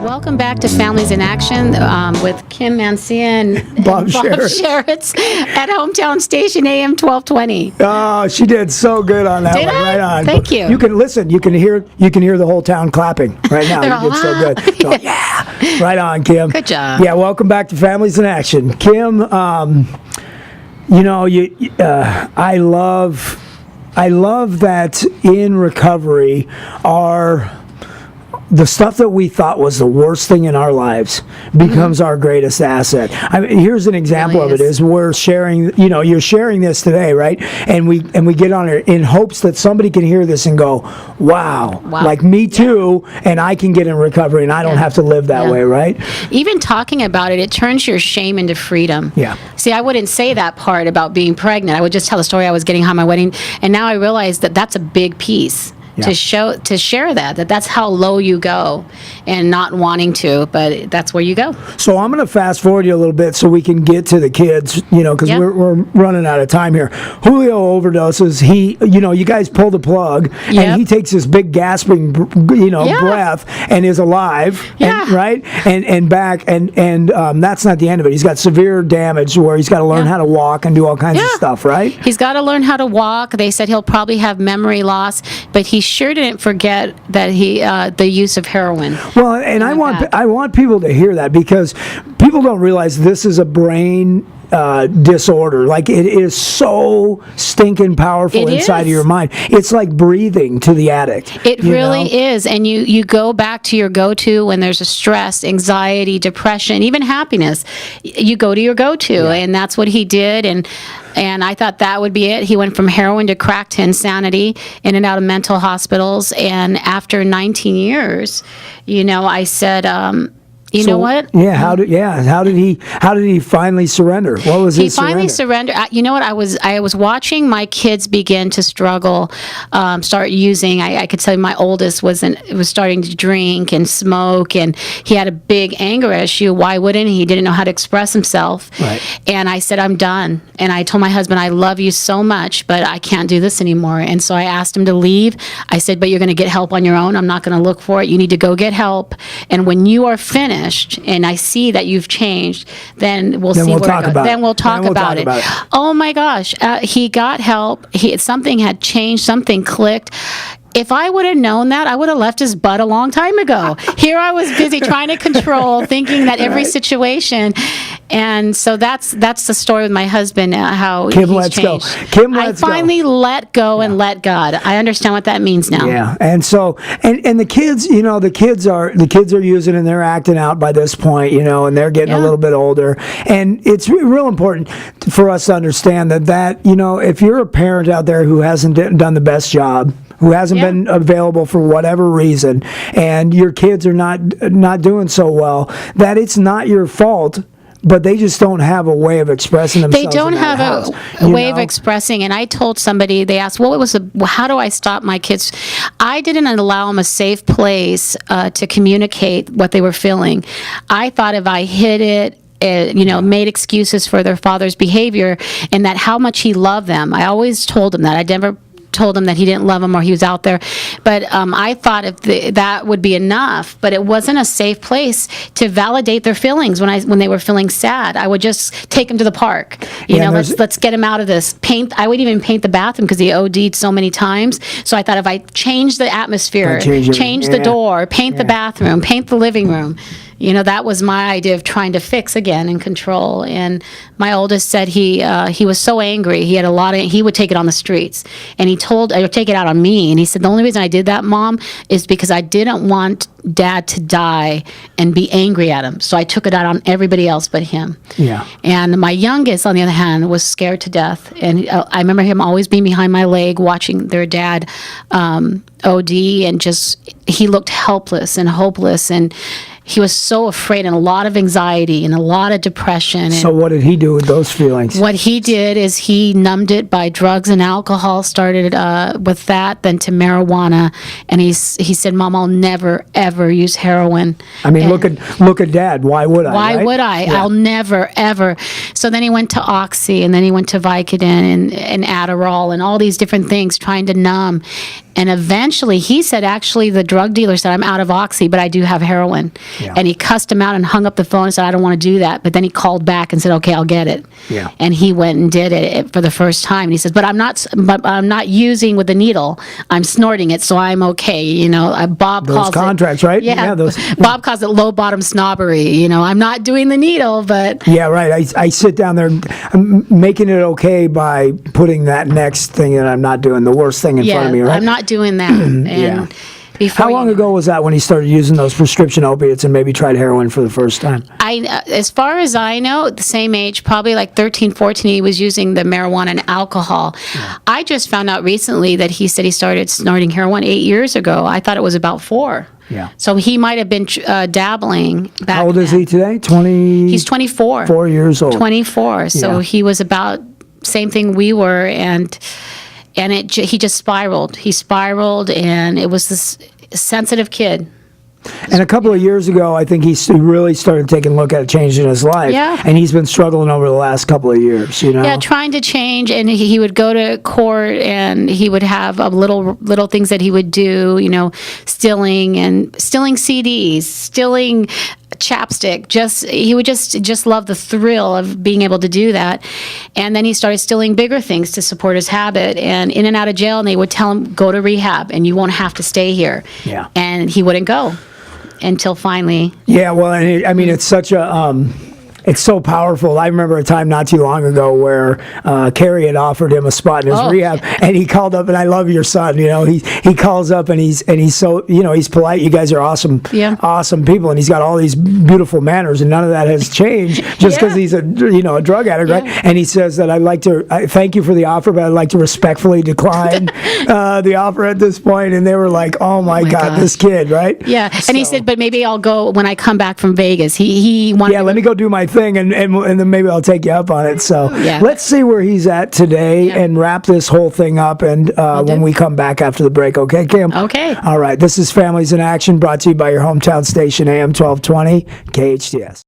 Welcome back to Families in Action with Kim Mancia and Bob Sheritz at Hometown Station AM 1220. Oh, she did so good on that Did one. I? Right on. Thank you. You can listen. You can hear the whole town clapping right now. They're You did so good. So, yeah. Right on, Kim. Good job. Yeah. Welcome back to Families in Action, Kim. I love that in recovery the stuff that we thought was the worst thing in our lives becomes our greatest asset. I mean, here's an example Really of it: is we're sharing. You're sharing this today, right? And we get on it in hopes that somebody can hear this and go, "Wow, like me too," and I can get in recovery, and I don't have to live that way, right? Even talking about it, it turns your shame into freedom. Yeah. See, I wouldn't say that part about being pregnant. I would just tell the story I was getting home at my wedding, and now I realize that that's a big piece. Yeah. To share that's how low you go, and not wanting to, but that's where you go. So I'm going to fast forward you a little bit so we can get to the kids, because we're running out of time here. Julio overdoses. You guys pull the plug, and he takes this big gasping, breath, and is alive, and back, and that's not the end of it. He's got severe damage where he's got to learn how to walk and do all kinds of stuff, right? He's got to learn how to walk. They said he'll probably have memory loss, but he sure didn't forget that the use of heroin. Well, and I want people to hear that, because people don't realize this is a brain disorder. Like, it is so stinking powerful inside of your mind. It's like breathing to the addict. It really is. And you go back to your go-to when there's a stress, anxiety, depression, even happiness. You go to your go-to, and that's what he did. And I thought that would be it. He went from heroin to crack to insanity, in and out of mental hospitals. And after 19 years, I said, you know what? Yeah. How did he finally surrender? What was his surrender? He finally surrendered. You know what? I was watching my kids begin to struggle, start using. I could tell you my oldest was starting to drink and smoke, and he had a big anger issue. Why wouldn't he? He didn't know how to express himself. Right. And I said, I'm done. And I told my husband, I love you so much, but I can't do this anymore. And so I asked him to leave. I said, but you're going to get help on your own. I'm not going to look for it. You need to go get help. And when you are finished, and I see that you've changed, then we'll talk about it. Oh my gosh, he got help. Something had changed. Something clicked. If I would have known that, I would have left his butt a long time ago. Here I was busy trying to control, thinking that every situation. And so that's the story with my husband, how Kim, he's let's changed. go. Kim, let's go. I finally let go and let God. I understand what that means now. Yeah, and so and the kids, the kids are using and they're acting out by this point, and they're getting a little bit older. And it's real important for us to understand that if you're a parent out there who hasn't done the best job, who hasn't been available for whatever reason, and your kids are not doing so well, that it's not your fault, but they just don't have a way of expressing themselves. They don't have a way of expressing. And I told somebody, they asked, how do I stop my kids? I didn't allow them a safe place to communicate what they were feeling. I thought if I hid it, made excuses for their father's behavior, and that how much he loved them. I always told them that. I never told him that he didn't love him or he was out there, but I thought that would be enough. But it wasn't a safe place to validate their feelings when they were feeling sad. I would just take them to the park. Let's get him out of this. I would even paint the bathroom because he OD'd so many times. So I thought if I change the atmosphere, change the door, paint the bathroom, paint the living room. That was my idea of trying to fix again and control. And my oldest said he was so angry. He had he would take it on the streets. And he would take it out on me. And he said, the only reason I did that, Mom, is because I didn't want Dad to die and be angry at him. So I took it out on everybody else but him. Yeah. And my youngest, on the other hand, was scared to death. And I remember him always being behind my leg watching their dad OD, and he looked helpless and hopeless, and he was so afraid, and a lot of anxiety and a lot of depression. So what did he do with those feelings? What he did is he numbed it by drugs and alcohol, started with that, then to marijuana. And he said, Mom, I'll never, ever use heroin. I mean, look at Dad. Why would I? Why would I? Yeah. I'll never, ever. So then he went to Oxy, and then he went to Vicodin and Adderall and all these different things trying to numb. And eventually, he said, actually, the drug dealer said, I'm out of Oxy, but I do have heroin. Yeah. And he cussed him out and hung up the phone and said, I don't want to do that. But then he called back and said, okay, I'll get it. Yeah. And he went and did it for the first time. And he says, but I'm not using with the needle. I'm snorting it, so I'm okay. You know, Bob Those calls contracts, it, right? Yeah. Those. Bob calls it low bottom snobbery. You know, I'm not doing the needle, but Yeah, right. I sit down there, I'm making it okay by putting that next thing that I'm not doing, the worst thing in front of me, right? I'm not doing that. And Yeah. before How long ago was that when he started using those prescription opiates and maybe tried heroin for the first time? As far as I know, at the same age, probably like 13, 14, he was using the marijuana and alcohol. I just found out recently that he said he started snorting heroin 8 years ago. I thought it was about 4. Yeah. So he might have been dabbling back How old is then. he today? 20? He's 24. 4 years old. 24. So Yeah. he was about same thing we were, and he just spiraled. He spiraled, and it was this sensitive kid. And a couple of years ago, I think he really started taking a look at changing his life. Yeah. And he's been struggling over the last couple of years, you know? Yeah, trying to change, and he would go to court, and he would have little things that he would do, you know, stealing CDs, stealing chapstick. He would just love the thrill of being able to do that. And then he started stealing bigger things to support his habit, and in and out of jail, and they would tell him, go to rehab and you won't have to stay here. Yeah. And he wouldn't go until finally. Yeah, well, and I mean, it's such a, it's so powerful. I remember a time not too long ago where Carrie had offered him a spot in his Oh, rehab, and he called up, and I love your son. You know, he calls up, and he's so, you know, he's polite. You guys are awesome, Yeah. awesome people, and he's got all these beautiful manners, and none of that has changed just because Yeah. he's a drug addict, right? Yeah. And he says that I thank you for the offer, but I'd like to respectfully decline the offer at this point. And they were like, oh my God, gosh. this kid, right? Yeah. And he So- said, but maybe I'll go when I come back from Vegas. He wanted Yeah, to let me go do my thing, and then maybe I'll take you up on it. So Yeah. let's see where he's at today Yeah. and wrap this whole thing up. And when we come back after the break, okay, Kim? Okay. All right. This is Families in Action, brought to you by your hometown station, AM 1220, KHTS.